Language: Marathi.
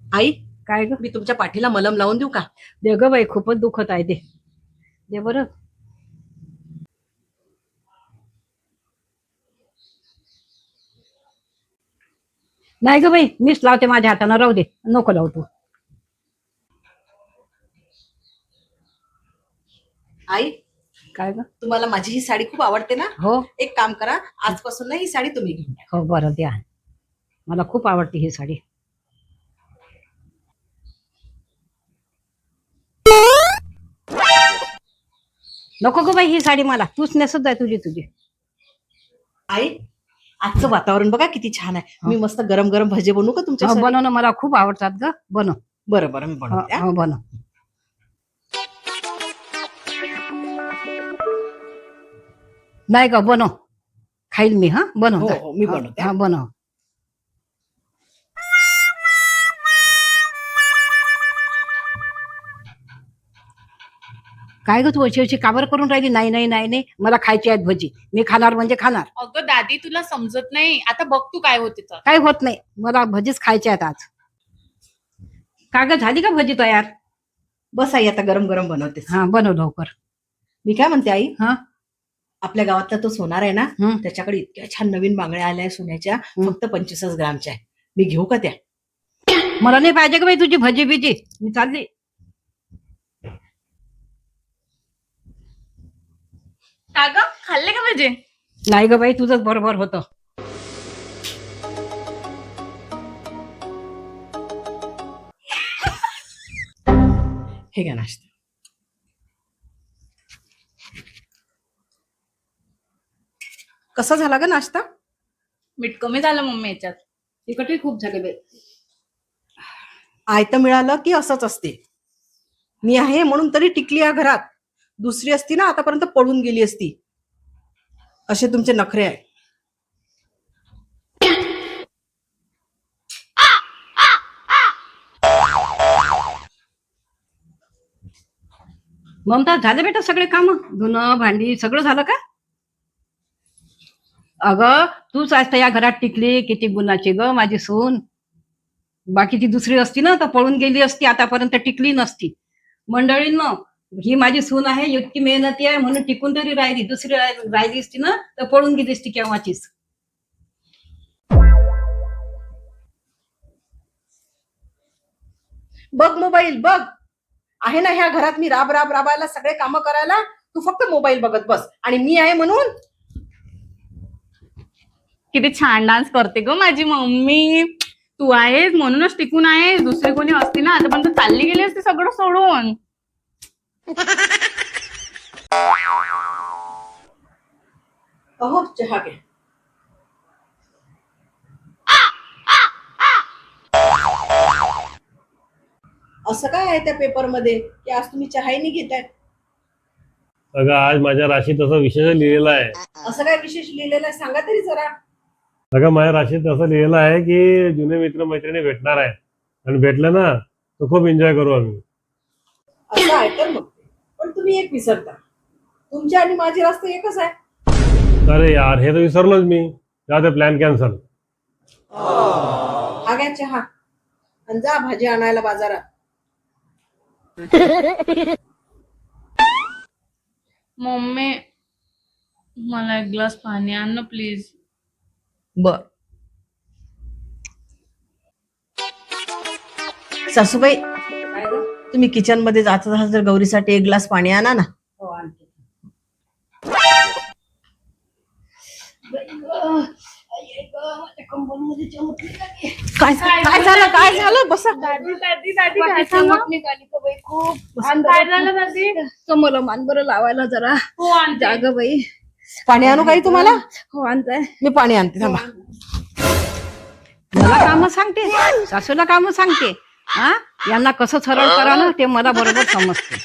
आई, काय ग? मी तुमच्या पाठीला मलम लावून देऊ का? दे ग बाई, खूपच दुखत आहे. दे दे बरं. नाही ग बाई, मीच लावते माझ्या हाताने. राहू दे, नको लावू तू. आई, काय ग? तुम्हाला माझी ही साडी खूप आवडते ना? हो एक काम करा, आजपासून ना ही साडी तुम्ही घेऊन या. हो, बरं द्या. मला खूप आवडते ही साडी. नको ग बाई ही साडी मला. तूच नेसत जाय तुझी तुझी. आई, आजचं वातावरण बघा किती छान आहे. मी मस्त गरम गरम भजे बनवू का हो, तुमच्यासाठी? बनव ना. मला खूप आवडतात ग. बनव. बरं बरं, मी हो, बनवते हा. हो, बनव. नाही ग, बनव. खाईल मी. हा, बनव. हो, हो, मी बनवते, हा, बनव. काय ग तू अशी अशी काबर करून राहिली? नाही नाही नाही नाही, मला खायची आहेत भजी. मी खाणार म्हणजे खाणार. अगं दादी, तुला समजत नाही. आता बघ तू काय होते तर. काय होत नाही, मला भजीच खायचे आहेत आज. का ग, झाली का भजी तयार? बस आई, आता गरम गरम बनवते. हा, बनव लवकर. मी काय म्हणते आई, हा. आपल्या गावातला तो सोनार आहे ना, हं. त्याच्याकडे इतक्या छान नवीन बांगड्या आल्या सोन्याच्या, फक्त 25 ग्रामच्या आहे. मी घेऊ का त्या? मला नाही पाहिजे का बाई तुझी भजी बिजी. मी चालली. का ग, खाल्ले का म्हणजे? नाही ग बाई, तुझंच बरोबर होतं. हे घ्या नाश्ता. कसा झाला ग नाश्ता? मीठ कमी झालं मम्मी याच्यात. तिकटही खूप झाले बाई. आयतं मिळालं की असंच असते. मी आहे म्हणून तरी टिकली या घरात. दुसरी असती ना, आतापर्यंत पळून गेली असती. असे तुमचे नखरे आहे. ममता, झालं बेटा सगळे काम? धुणं भांडी सगळं झालं का? अगं, तूच आज तर या घरात टिकली. किती गुणाची ग माझी सून. बाकीची दुसरी असती ना तर पळून गेली असती, आतापर्यंत टिकली नसती. मंडळींनो, ही माझी सून आहे, इतकी मेहनती आहे म्हणून टिकून तरी राहिली. दुसरी राहिली असती ना तर पळून गेली असती केव्हाचीच. बघ मोबाईल बघ. आहे ना ह्या घरात मी राब राब राबायला, सगळे कामं करायला. तू फक्त मोबाईल बघत बस. आणि मी आहे म्हणून. किती छान डान्स करते ग माझी मम्मी. तू आहेस म्हणूनच टिकून आहेस. दुसरी कोणी असती ना आता पण तू चालली गेली असती सगळं सोडून. अहो, चहा घ्या. असं काय आहे त्या पेपर मध्ये की आज तुम्ही चहाही नाही घेताय? अगं, आज माझ्या राशीत तसं विशेष लिहिलेलं आहे. असं काय विशेष लिहिलेलं आहे, सांगा तरी जरा. अगं, माझ्या राशीत असं लिहिलेलं आहे की जुने मित्र मैत्रिणी भेटणार आहे. आणि भेटलं ना तर खूप एन्जॉय करू आम्ही. असं आहे तर मग. पण तुम्ही एक विसरता, तुमची आणि माझी रस्ता एकच आहे. अरे यार, हे तर विसरलोच मी. जाऊ दे, प्लॅन कॅन्सल. हा घ्या चहा आणि जा भाजी आणायला बाजारात. मम्मी, मला एक ग्लास पाणी आण ना प्लीज. बर. सासूबाई, काय ग? तुम्ही किचन मध्ये जात असाल तर गौरीसाठी एक ग्लास पाणी आणा ना. हो, आणते. काय काय झालं, काय झालं? बसा. दादी दादी दादी, काय झालं दादी? मला मान बरं लावायला जरा हो आणते. जाग बाई. पाणी आणू काही तुम्हाला? हो, आणताय. मी पाणी आणते, थांबा. मला काम सांगते, सासूला काम सांगते. हा, यांना कसं सरळ करा ना ते मला बरोबर समजते.